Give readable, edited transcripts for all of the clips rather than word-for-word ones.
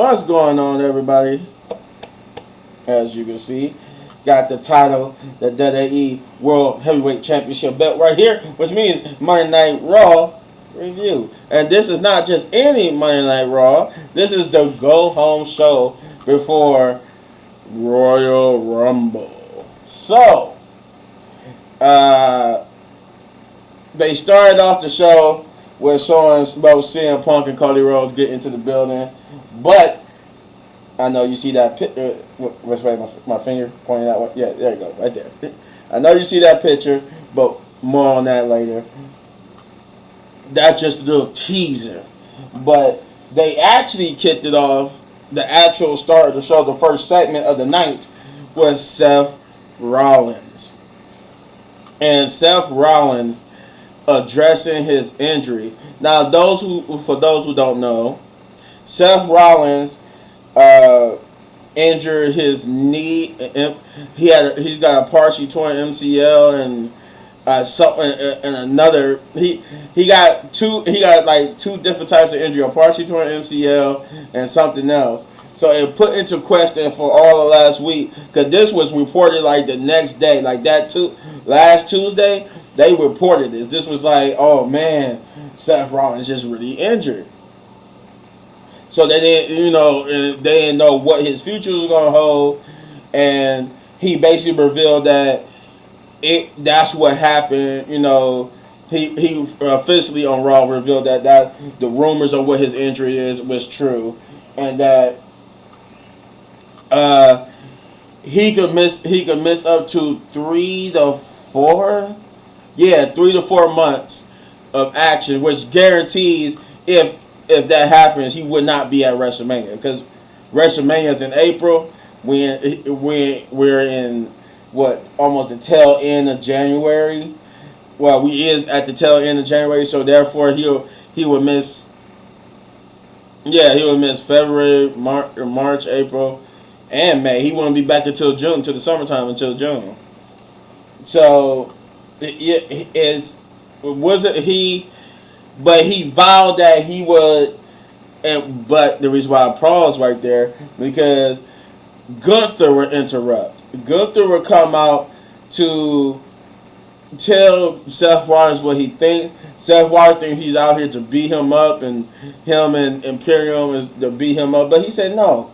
What's going on, everybody? As you can see, got the title, the WWE World Heavyweight Championship belt right here, which means Monday Night Raw review. And this is not just any Monday Night Raw. This is the go-home show before Royal Rumble. So, they started off the show with showing both CM Punk and Cody Rhodes get into the building. But I know you see that picture. Which way my finger pointing that way? Yeah, there you go, right there. I know you see that picture, but more on that later. That's just a little teaser. But they actually kicked it off. The actual start of the show, the first segment of the night, was Seth Rollins. And Seth Rollins addressing his injury. Now, for those who don't know, Seth Rollins injured his knee. He's got a partially torn MCL and something and another. He got like two different types of injury: a partially torn MCL and something else. So it put into question for all of last week, because this was reported like the next day, like that last Tuesday. They reported this. This was like, oh man, Seth Rollins just really injured. So they didn't know what his future was going to hold, and he basically revealed that that's what happened. He officially on Raw revealed that the rumors of what his injury was true, and that he could miss up to 3 to 4 months of action, which guarantees if that happens, he would not be at WrestleMania, because WrestleMania is in April. We're in almost the tail end of January. Well, we is at the tail end of January, so therefore he would miss. Yeah, he would miss February, March, April, and May. He wouldn't be back until June, until the summertime, until June. So But he vowed that he would, but the reason why I paused right there, because Gunther would interrupt. Gunther would come out to tell Seth Rollins what he thinks. Seth Rollins thinks he's out here to beat him up, and him and Imperium is to beat him up. But he said no.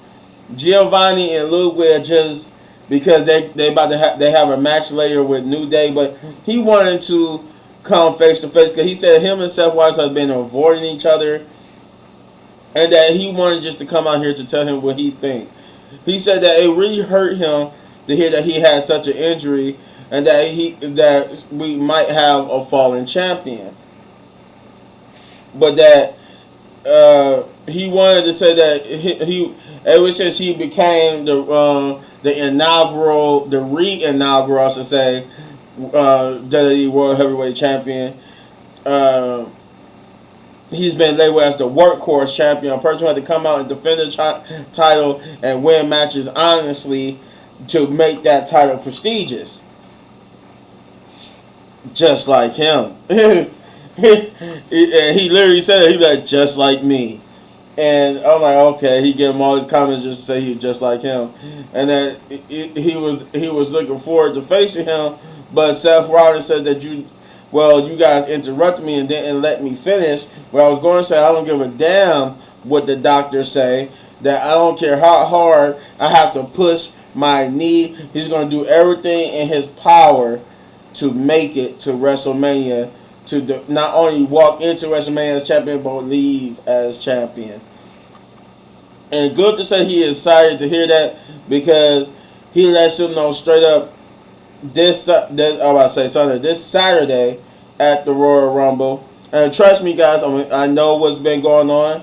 Giovanni and Ludwig just because they have a match later with New Day, but he wanted to come face to face, because he said him and Seth Rollins have been avoiding each other, and that he wanted just to come out here to tell him what he thinks. He said that it really hurt him to hear that he had such an injury, and that we might have a fallen champion, but that he wanted to say that he ever since he became the re-inaugural, I should say, WWE World Heavyweight Champion, he's been labeled as the workhorse champion, a person who had to come out and defend the title and win matches honestly to make that title prestigious. Just like him. He literally said it. He was like, just like me. And I'm like, okay, he gave him all his comments just to say he was just like him. And that he was looking forward to facing him. But Seth Rollins said that you guys interrupted me and didn't let me finish. What I was going to say, I don't give a damn what the doctors say. That I don't care how hard I have to push my knee. He's going to do everything in his power to make it to WrestleMania, to not only walk into WrestleMania as champion, but leave as champion. And good to say he is excited to hear that, because he lets him know straight up this Saturday at the Royal Rumble. And trust me, guys, I know what's been going on.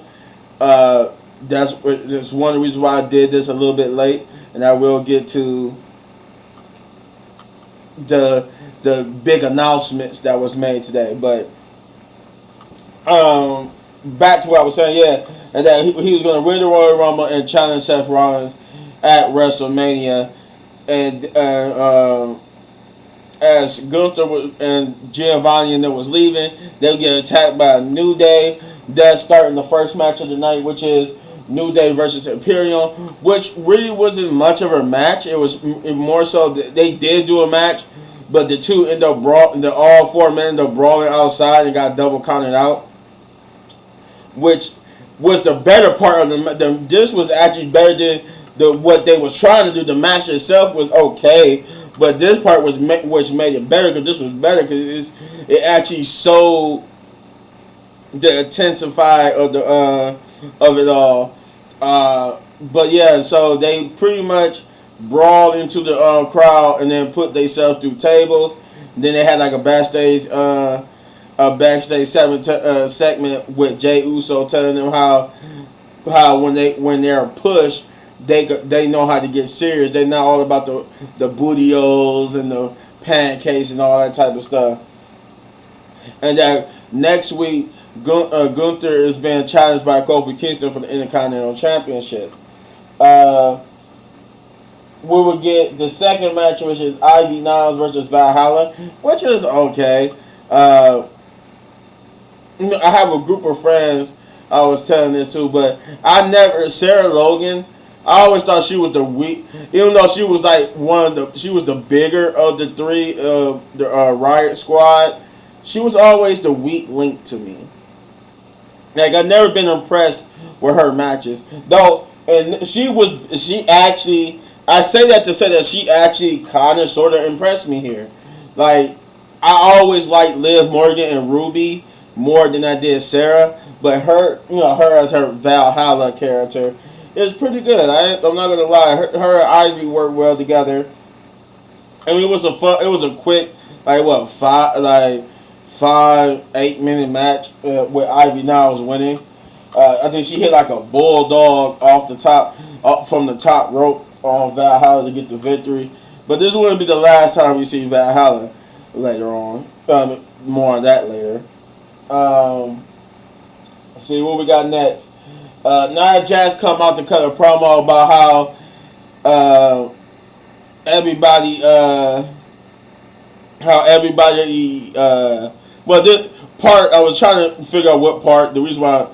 That's one of the reasons why I did this a little bit late, and I will get to the big announcements that was made today. But back to what I was saying, yeah, and that he was going to win the Royal Rumble and challenge Seth Rollins at WrestleMania, and as Gunther and Giovanni and them was leaving, they would get attacked by a New Day. That's starting the first match of the night, which is New Day versus Imperium, which really wasn't much of a match. It was more so that they did do a match, but the two ended up all 4 men ended up brawling outside and got double counted out, which was the better part of this was actually better than what they was trying to do. The match itself was okay, but this part was which made it better, because this was better because it actually showed the intensify of it all. But yeah, so they pretty much brawled into the crowd and then put themselves through tables. Then they had like a backstage segment with Jey Uso telling them how when they're pushed, they know how to get serious. They're not all about the booty-o's and the pancakes and all that type of stuff. And that next week, Gunther is being challenged by Kofi Kingston for the Intercontinental Championship. We will get the second match, which is Ivy Niles versus Valhalla, which was okay. I have a group of friends I was telling this to, but Sarah Logan, I always thought she was the weak, even though she was like she was the bigger of the three, the Riot Squad. She was always the weak link to me. Like, I've never been impressed with her matches, though. And I say that to say that she actually kind of sort of impressed me here. Like, I always liked Liv Morgan and Ruby more than I did Sarah, but her as her Valhalla character is pretty good. I'm not gonna lie, her and Ivy worked well together. I mean, it was a quick 5-8 minute match with Ivy Niles winning. I think she hit like a bulldog from the top rope on Valhalla to get the victory. But this wouldn't be the last time we see Valhalla later on. More on that later. Let's see what we got next. Nia Jax come out to cut a promo about how everybody this part, I was trying to figure out what part. The reason why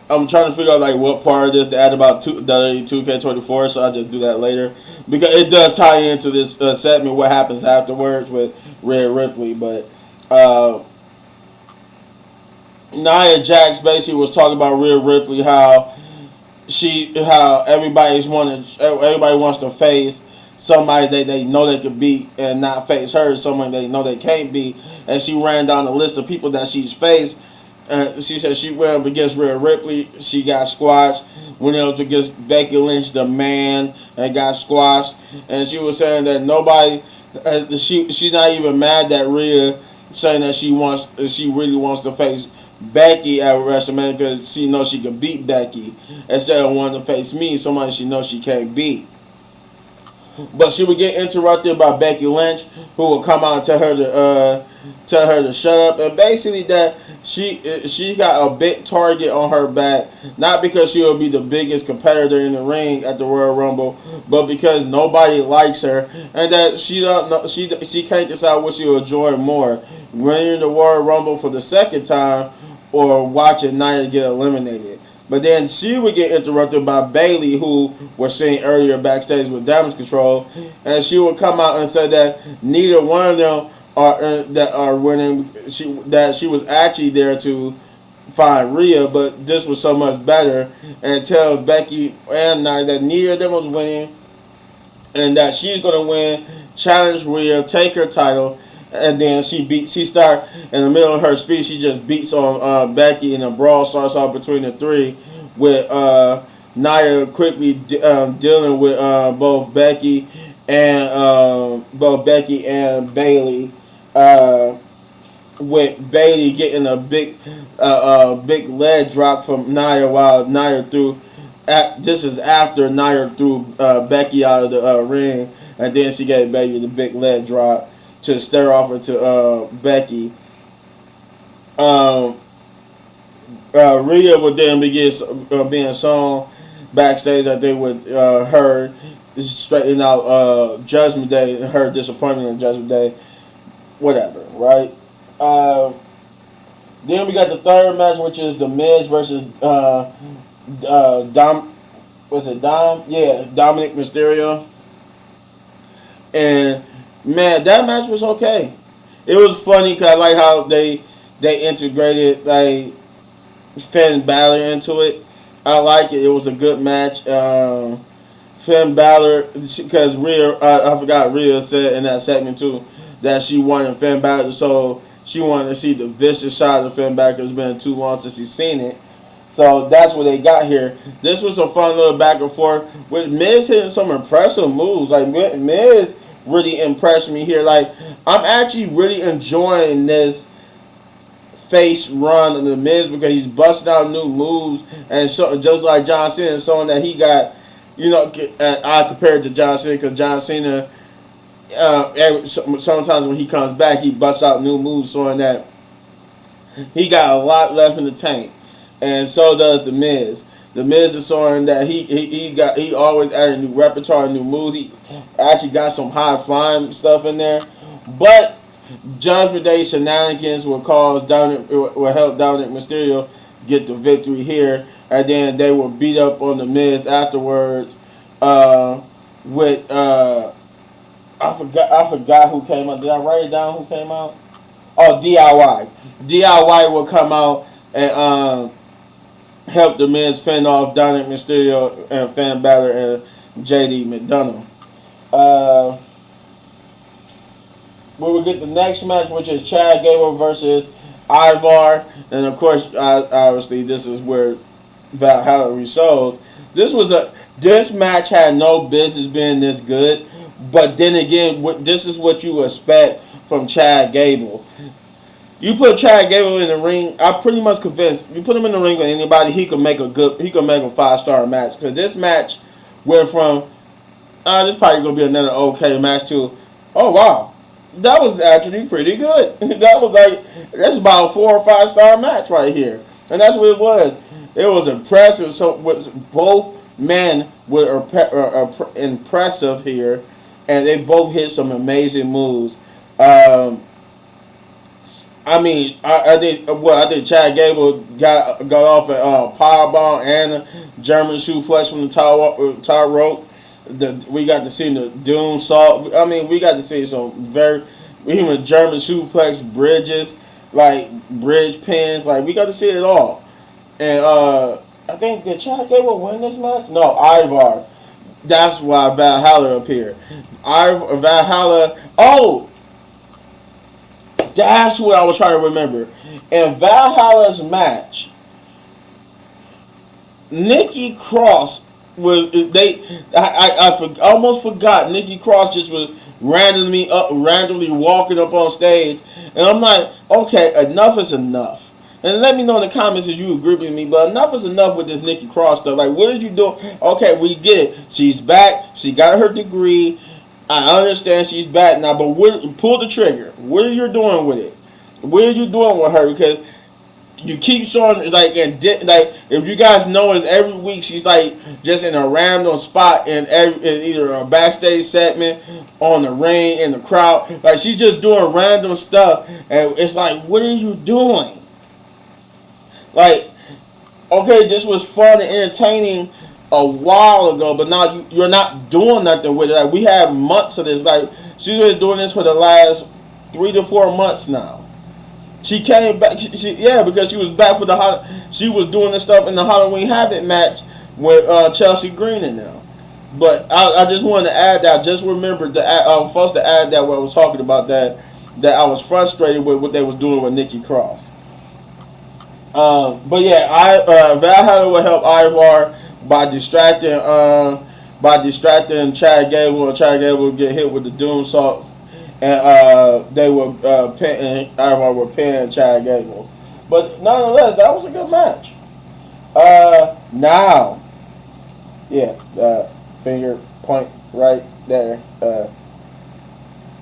I'm trying to figure out like what part of this to add about WWE 2K24, so I'll just do that later, because it does tie into this segment, what happens afterwards with Rhea Ripley. But Nia Jax basically was talking about Rhea Ripley, how everybody wants to face somebody they know they could beat and not face her, somebody they know they can't beat. And she ran down the list of people that she's faced. She said she went up against Rhea Ripley, she got squashed. Went up against Becky Lynch, the man, and got squashed. And she was saying that nobody, she's not even mad that Rhea saying that she really wants to face Becky at WrestleMania, because she knows she can beat Becky, instead of wanting to face me, somebody she knows she can't beat. But she would get interrupted by Becky Lynch, who would come out and tell her to shut up, and basically that she got a big target on her back, not because she will be the biggest competitor in the ring at the Royal Rumble, but because nobody likes her, and that she can't decide what she will enjoy more, winning the Royal Rumble for the second time or watching Nia get eliminated. But then she would get interrupted by Bayley, who we're seeing earlier backstage with Damage Control, and she would come out and say that neither one of them are winning. That she was actually there to find Rhea, but this was so much better, and tells Becky and Nia that neither of them was winning, and that she's gonna win, challenge Rhea, take her title. And then she start in the middle of her speech. She just beats on Becky, and a brawl starts off between the three, with Nia quickly dealing with both Becky and Bayley. With Bayley getting a big leg drop from Nia, while Nia threw. This is after Nia threw Becky out of the ring, and then she gave Bayley the big leg drop to stare off into Becky. Rhea would then begin being shown backstage that they would her straighten out Judgment Day, her disappointment in Judgment Day, whatever, right? Then we got the third match, which is The Miz versus Was it Dom? Yeah, Dominic Mysterio. And man, that match was okay. It was funny because I like how they integrated like Finn Balor into it. I like it. It was a good match. Finn Balor, because Rhea, I forgot Rhea said in that segment too that she wanted Finn Balor, so she wanted to see the vicious side of Finn Balor because it's been too long since she's seen it. So that's what they got here. This was a fun little back and forth with Miz hitting some impressive moves. Like Miz really impressed me here. Like I'm actually really enjoying this face run of the Miz because he's busting out new moves and so, just like John Cena, showing that he got, I compared to John Cena because John Cena, sometimes when he comes back, he busts out new moves, showing that he got a lot left in the tank, and so does the Miz. The Miz is showing that he always added new repertoire, new moves. He actually got some high flying stuff in there, but Judgment Day shenanigans will help Dominic Mysterio get the victory here, and then they will beat up on the Miz afterwards. With I forgot who came out. Did I write it down? Who came out? Oh, DIY. DIY will come out and help the Miz fend off Dominic Mysterio and Finn Balor and JD McDonough. We will get the next match, which is Chad Gable versus Ivar, and of course, obviously, this is where Valhalla shows. This match had no business being this good, but then again, this is what you expect from Chad Gable. You put Chad Gable in the ring, I'm pretty much convinced. You put him in the ring with anybody, he could make a 5-star match. Because this match went from this probably gonna be another okay match to, oh wow, that was actually pretty good. That's about a 4 or 5-star match right here, and that's what it was. It was impressive. So both men were impressive here, and they both hit some amazing moves. I think Chad Gable got off a powerbomb and a German suplex from the top rope. We got to see the Doom Salt. We got to see some even German suplex, bridges, like bridge pins. Like we got to see it all. And I think, did Chad Gable win this match? No, Ivar. That's why Valhalla appeared. Valhalla. Oh, that's what I was trying to remember. In Valhalla's match, Nikki Cross was I almost forgot. Nikki Cross just was randomly walking up on stage, and I'm like, okay, enough is enough. And let me know in the comments if you agree with me, but enough is enough with this Nikki Cross stuff. Like, what are you doing? Okay, we get it. She's back. She got her degree. I understand she's back now, but pull the trigger. What are you doing with it? What are you doing with her? Because you keep showing, if you guys notice, every week she's like just in a random spot in either a backstage segment, on the ring, in the crowd. Like, she's just doing random stuff, and it's like, what are you doing? Like, okay, this was fun and entertaining a while ago, but now you're not doing nothing with it. Like, we have months of this. Like, she's been doing this for the last 3 to 4 months now. She came back, because she was back for she was doing this stuff in the Halloween Havoc match with Chelsea Green and them. But I just wanted to add that. Just remember I was supposed to add that when I was talking about that I was frustrated with what they was doing with Nikki Cross. But yeah, Valhalla will help Ivar by distracting Chad Gable, and Chad Gable will get hit with the Doom Salt, and they were Ivar were pinning Chad Gable. But nonetheless, that was a good match. Now, finger point right there.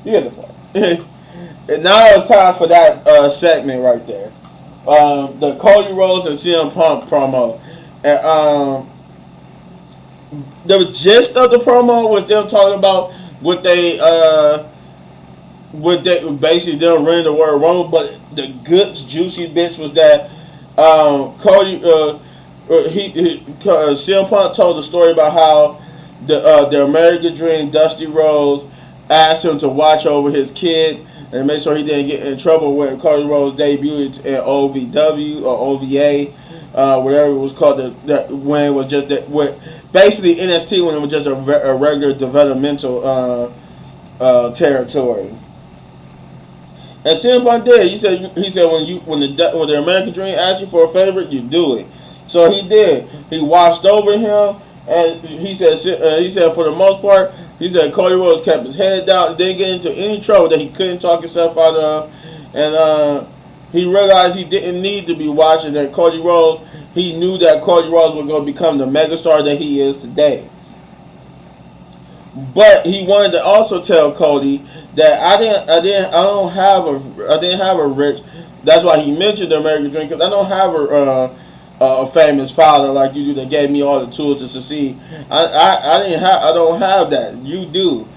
You get the point. And now it's time for that segment right there. The Cody Rhodes and CM Punk promo. And the gist of the promo was them talking about what they basically them running the Royal Rumble, but the good juicy bits was that Cody CM Punk told the story about how the American Dream, Dusty Rhodes, asked him to watch over his kid and make sure he didn't get in trouble when Cody Rhodes debuted in OVW or OVA, whatever it was called. When it was just basically NXT, when it was just a regular developmental territory. And CM Punk did. He said when the American Dream asked you for a favor, you do it. So he did. He watched over him, and he said for the most part, he said Cody Rhodes kept his head down, didn't get into any trouble that he couldn't talk himself out of, and he realized he didn't need to be watching that Cody Rhodes. He knew that Cody Rhodes was going to become the megastar that he is today. But he wanted to also tell Cody that I didn't have a rich. That's why he mentioned the American Dream, because I don't have a famous father like you do that gave me all the tools to succeed. I don't have that. You do.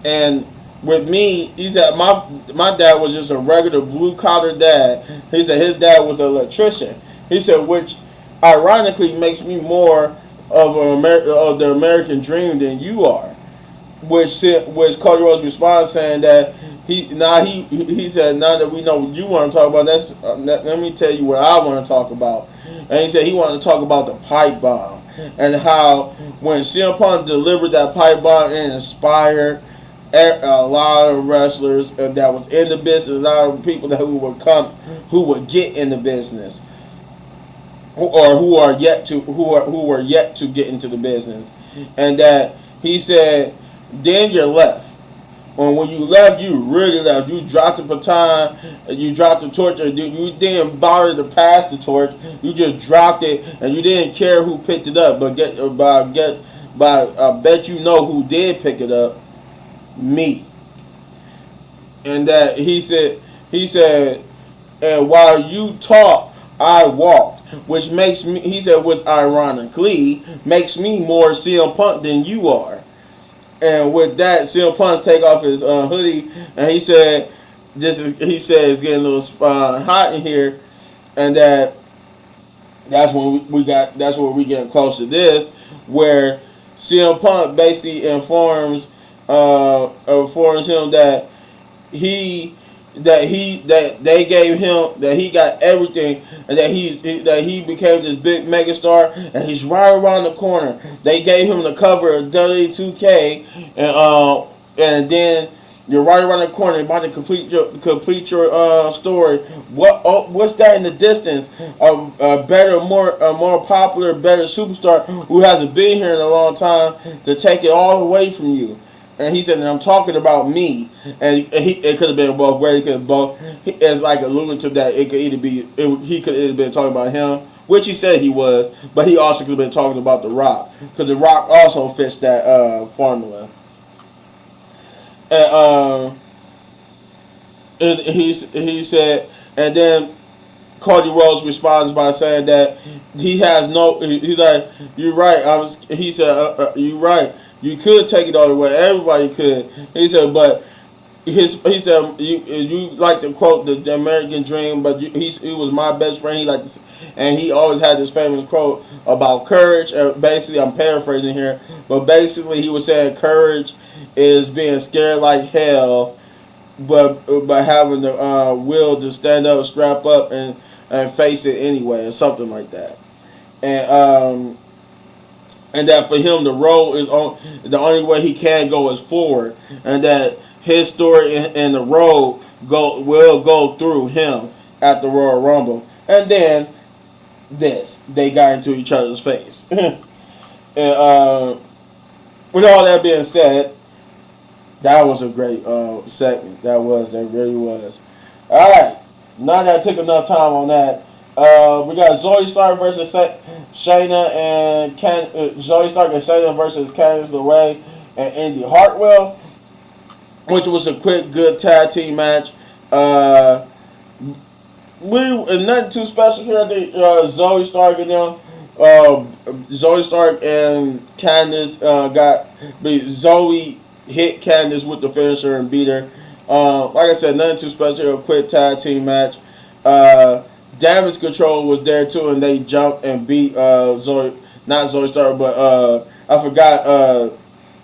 And with me, he said my dad was just a regular blue collar dad. He said his dad was an electrician. He said, which ironically makes me more of the American Dream than you are. Which Cody Rhodes responds saying that he said, now that we know what you want to talk about, let me tell you what I want to talk about. And he said he wanted to talk about the pipe bomb and how when CM Punk delivered that pipe bomb, it inspired a lot of wrestlers that was in the business, a lot of people who would get in the business, or who are yet to get into the business, and that he said, then you're left. When you left, you really left. You dropped the baton, you dropped the torch. You didn't bother to pass the torch. You just dropped it, and you didn't care who picked it up. But I bet you know who did pick it up. Me. And that he said, and while you talked, I walked, which makes me. He said, which ironically makes me more CM Punk than you are. And with that, CM Punk take off his hoodie, and he said, it's getting a little hot in here, and that's when we getting close to this, where CM Punk basically informs him that they gave him, that he got everything, and that he became this big megastar, and he's right around the corner. They gave him the cover of WWE 2K, and then you're right around the corner, you're about to complete your story. What's that in the distance? A better, more popular, better superstar who hasn't been here in a long time to take it all away from you. And he said, I'm talking about me. And it could have been both ways. It's like alluding to that. He could either been talking about him, which he said he was, but he also could have been talking about The Rock, because The Rock also fits that formula. And he said, and then Cody Rhodes responds by saying that he's like, you're right. He said, you're right. You could take it all the way. Everybody could. He said, but he said you like to quote the American Dream, but he was my best friend. He liked to, and he always had this famous quote about courage. Basically, I'm paraphrasing here, but basically he was saying courage is being scared like hell, but having the will to stand up, strap up, and face it anyway, or something like that. And that for him, the road is the only way he can go is forward, and that his story and the road will go through him at the Royal Rumble. And then they got into each other's face. And with all that being said, that was a great segment. That really was. All right, now that I took enough time on that. We got Zoe Stark versus Shayna and Zoe Stark and Shayna versus Candice LeRae and Indy Hartwell, which was a quick, good tag team match. Nothing too special here. Zoe Stark and Candice Zoe hit Candice with the finisher and beat her. Like I said, nothing too special. A quick tag team match. Damage Control was there too, and they jumped and beat Zoe, not Zoe Stark, but I forgot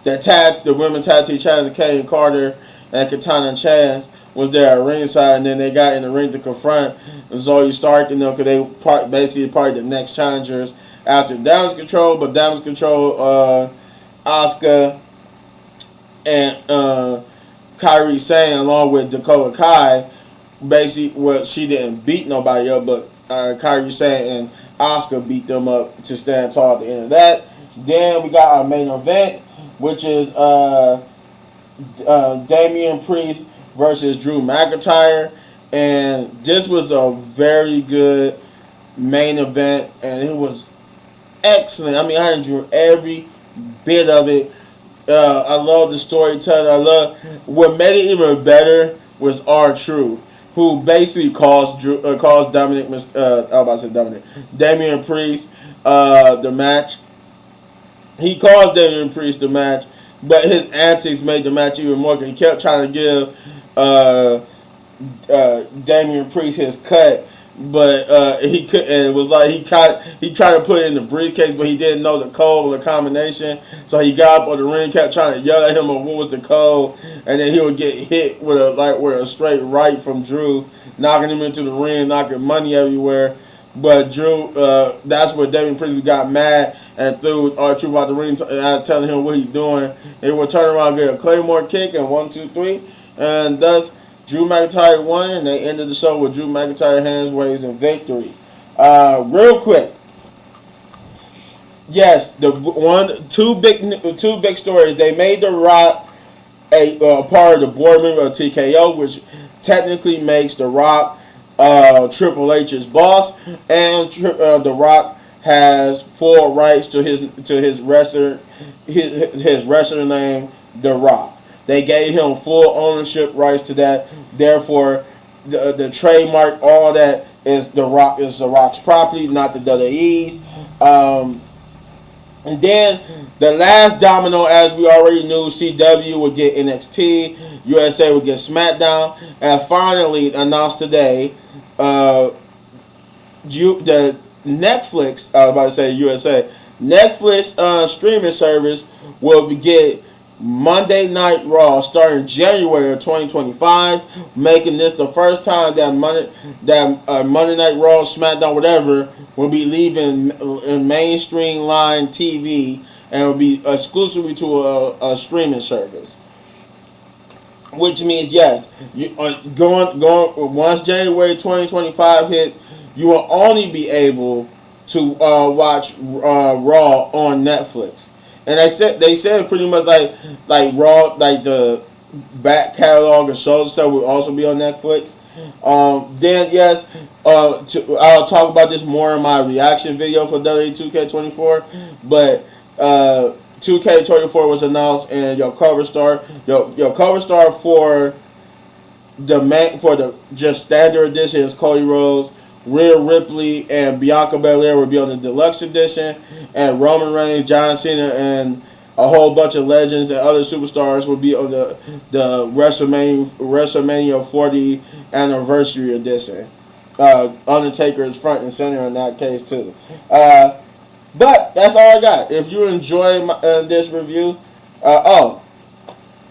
the women tag team champions, Kane Carter and Katana Chance was there at ringside, and then they got in the ring to confront Zoe Stark and them because they basically part of the next challengers after Damage Control. But Damage Control, Asuka and Kairi Sane along with Dakota Kai, basically, well, she didn't beat nobody up, but Kairi Sane and Asuka beat them up to stand tall at the end of that. Then we got our main event, which is Damian Priest versus Drew McIntyre, and this was a very good main event, and it was excellent. I mean, I enjoyed every bit of it. I love the storytelling. I love what made it even better was R-Truth, who basically caused Damian Priest the match. He caused Damian Priest the match, but his antics made the match even more. He kept trying to give Damian Priest his cut, but he could. And it was like he tried to put it in the briefcase, but he didn't know the code or the combination. So he got up on the ring, kept trying to yell at him on what was the code, and then he would get hit with a straight right from Drew, knocking him into the ring, knocking money everywhere. But Drew, that's where Damian Priest got mad and threw R-Truth out the ring, telling him what he's doing. He would turn around and get a Claymore kick and 1, 2, 3, and thus Drew McIntyre won, and they ended the show with Drew McIntyre hands raised in victory. Real quick, yes, two big stories. They made The Rock a part of the board member of TKO, which technically makes The Rock Triple H's boss, and The Rock has full rights to his wrestler name, The Rock. They gave him full ownership rights to that. Therefore, the trademark, all that is The Rock's property, not the WWE's. And then the last domino, as we already knew, CW would get NXT, USA would get SmackDown, and finally announced today, the Netflix, I was about to say USA, Netflix streaming service will get Monday Night Raw starting January of 2025, making this the first time that Monday Night Raw, SmackDown, whatever, will be leaving in mainstream line TV and will be exclusively to a streaming service. Which means, yes, going once January 2025 hits, you will only be able to watch Raw on Netflix. And they said pretty much like Raw, like the back catalog of shows and stuff will also be on Netflix. Then yes, I'll talk about this more in my reaction video for WWE 2K24. But 2K24 was announced, and your cover star for the just standard edition is Cody Rhodes. Rhea Ripley and Bianca Belair will be on the deluxe edition, and Roman Reigns, John Cena, and a whole bunch of legends and other superstars will be on the WrestleMania 40 anniversary edition. Undertaker is front and center in that case too. But that's all I got. If you enjoy this review, I'm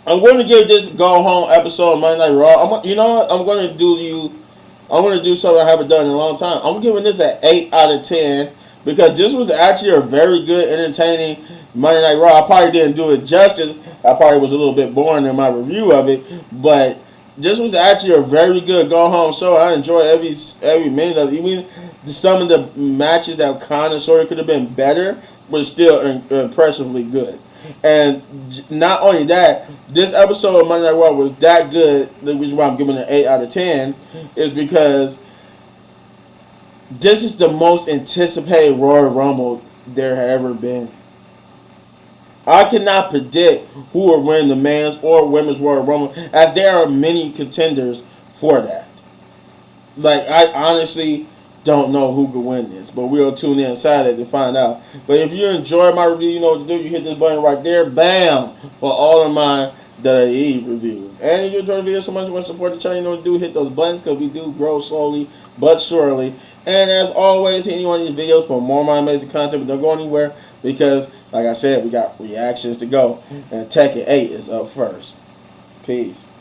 going to give this go home episode of Monday Night Raw. You know what? I'm going to do something I haven't done in a long time. I'm giving this an 8 out of 10 because this was actually a very good, entertaining Monday Night Raw. I probably didn't do it justice. I probably was a little bit boring in my review of it, but this was actually a very good go-home show. I enjoyed every minute of it. Even some of the matches that kind of sort of could have been better was still impressively good. And not only that, this episode of Monday Night Raw was that good. The reason why I'm giving it an 8 out of 10 is because this is the most anticipated Royal Rumble there had ever been. I cannot predict who will win the men's or women's Royal Rumble, as there are many contenders for that. Like, I honestly don't know who could win this, but we'll tune in Saturday to find out. But if you enjoy my review, you know what to do. You hit this button right there, bam, for all of my WWE reviews. And if you enjoy the video so much, want to support the channel, you know what to do. Hit those buttons because we do grow slowly but surely. And as always, hit any one of these videos for more of my amazing content, but don't go anywhere because, like I said, we got reactions to go. And Tekken 8 is up first. Peace.